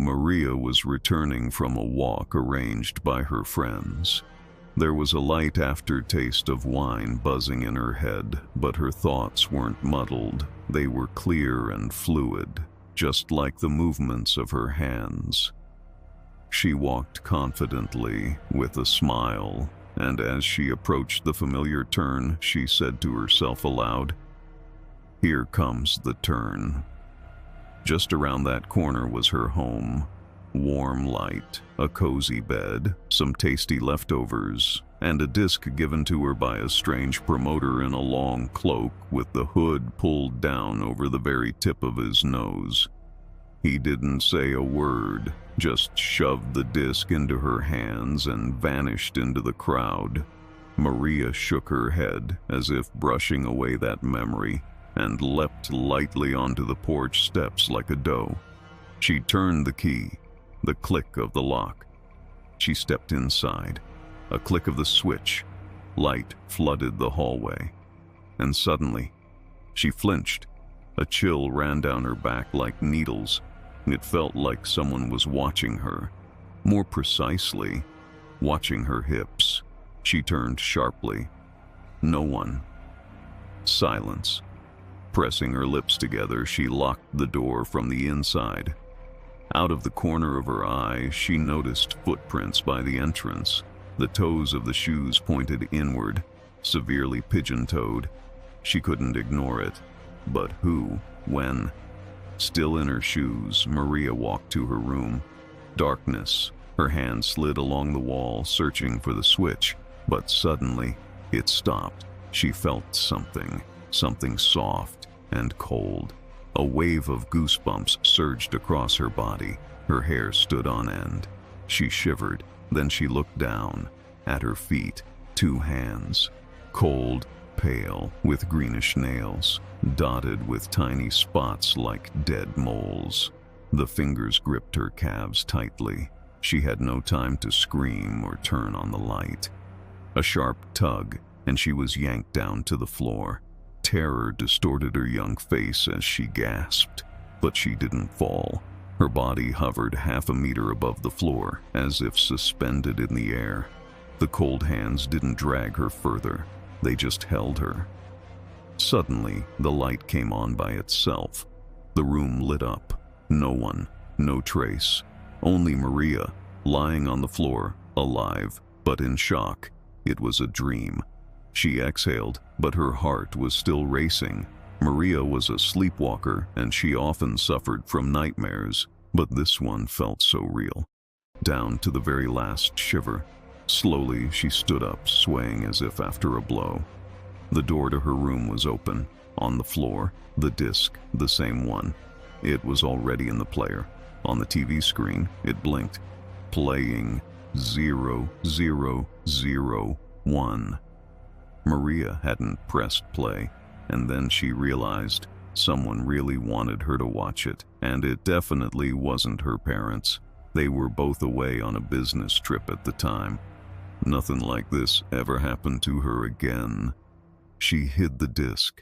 Maria was returning from a walk arranged by her friends. There was a light aftertaste of wine buzzing in her head, but her thoughts weren't muddled. They were clear and fluid, just like the movements of her hands. She walked confidently, with a smile, and as she approached the familiar turn, she said to herself aloud, "Here comes the turn." Just around that corner was her home. Warm light, a cozy bed, some tasty leftovers, and a disc given to her by a strange promoter in a long cloak with the hood pulled down over the very tip of his nose. He didn't say a word, just shoved the disc into her hands and vanished into the crowd. Maria shook her head as if brushing away that memory and leapt lightly onto the porch steps like a doe. She turned the key, the click of the lock. She stepped inside. A click of the switch. Light flooded the hallway. And suddenly, she flinched. A chill ran down her back like needles. It felt like someone was watching her. More precisely, watching her hips. She turned sharply. No one. Silence. Pressing her lips together, she locked the door from the inside. Out of the corner of her eye, she noticed footprints by the entrance. The toes of the shoes pointed inward, severely pigeon-toed. She couldn't ignore it. But who? When? Still in her shoes, Maria walked to her room. Darkness. Her hand slid along the wall, searching for the switch. But suddenly, it stopped. She felt something soft and cold. A wave of goosebumps surged across her body. Her hair stood on end. She shivered. Then she looked down. At her feet, two hands. Cold, pale, with greenish nails, dotted with tiny spots like dead moles. The fingers gripped her calves tightly. She had no time to scream or turn on the light. A sharp tug, and she was yanked down to the floor. Terror distorted her young face as she gasped, but she didn't fall. Her body hovered half a meter above the floor, as if suspended in the air. The cold hands didn't drag her further. They just held her. Suddenly, the light came on by itself. The room lit up. No one, no trace. Only Maria, lying on the floor, alive, but in shock. It was a dream. She exhaled, but her heart was still racing. Maria was a sleepwalker, and she often suffered from nightmares, but this one felt so real. Down to the very last shiver. Slowly, she stood up, swaying as if after a blow. The door to her room was open. On the floor, the disc, the same one. It was already in the player. On the TV screen, it blinked. Playing 0001. Maria hadn't pressed play, and then she realized someone really wanted her to watch it, and it definitely wasn't her parents. They were both away on a business trip at the time. Nothing like this ever happened to her again. She hid the disc,